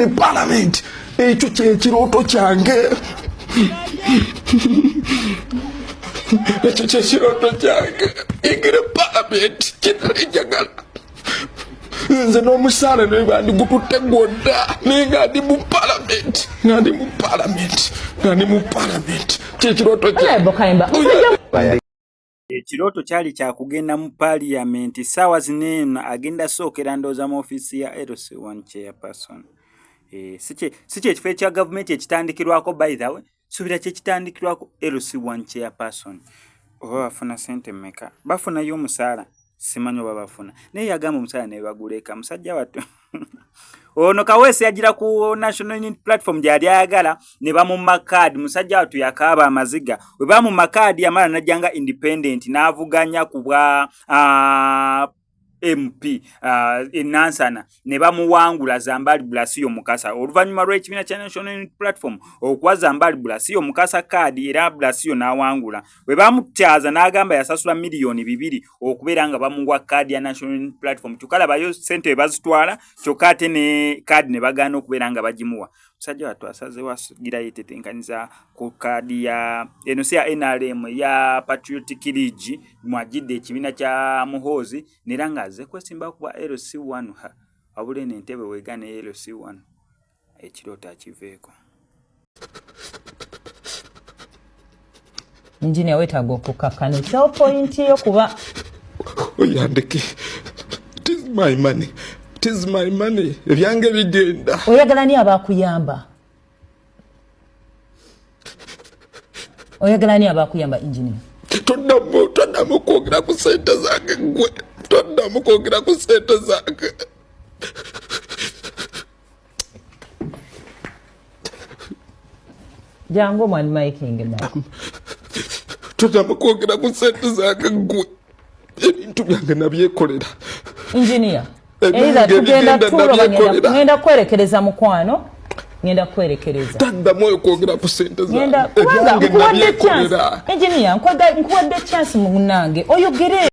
in parliament. Ekyo kyekirooto kyange. Ekyo kyekirooto kyange. Ingire parliament kinajagala. Nze n'omusaala naye bandi gututte gwonna naye nga ndi mu parliament. Kyekirooto kyange. Ekirooto kyali kya kugenda mu parliament ssaawa zino agenda sookera ndowooza mu ofiisi ya LC1 chairperson. Si kyekifo ekya gavumenti ekitandikirwako by the way, suubira kyekitandikirwako LC1 chairperson. Oba bafuna ssente mmeka? Bafunayo omusaala? Simanyi oba bafuna. Naye yagamba omusaala ne baguleka musajja wattu. Ono Kaweesi yagira ku National Unity Platform gyali ayagala ne bamumma kaadi musajja wattu yakaaba amaziga. Bwe bamumma kaadi amala najjanga independent n'avuganya ku bwa MP Nansana ne bamuwangula Zambali Blasio Mukasa oluvannyuma lw'ekibiina kya National Unity Platform okwa Zambali Blasio Mukasa kaadi era Blasio n'awangula. Bwe bamutyaza n'agamba yasasula miliyoni 2 okubeera nga bamuwa kaadi ya National Unity Platform. Tukalabayo ssente bazitwala kyokka ate ne kaadi ne bagaana okubeera nga bagimuwa. Musajja wattu asazeewo asugira yeetetenkaniza ku kaadi ya eno si ya NRM ya Patriotic League mwajidde ekibiina kya Muhoozi nera nga azze kwesimba kuba LC1 wabula n'entebe weegana LC1 ekirooto akiveeko. Engineer wetaaga okukakkanisa point yo kuba oyandeke. It is my money. It is my money. Ebyange bigenda. Oyagala ni abakuyamba. Oyagala ni abakuyamba engineer. Toddamu kwogera ku ssente zange gwe. Toddamu kwogera ku ssente zange. Jango mwani making na. Toddamu kwogera ku ssente zange gwe. Ebintu byange nabyekolera. Engineer. Either tugenda tulo ngenda kwerekereza mukwano. Ngenda kwerekereza. Taddamu kwogera ku ssente zange. Ngenda kubanga nkuwadde chance. Engineer nkuwadde chance munange. Oyogere.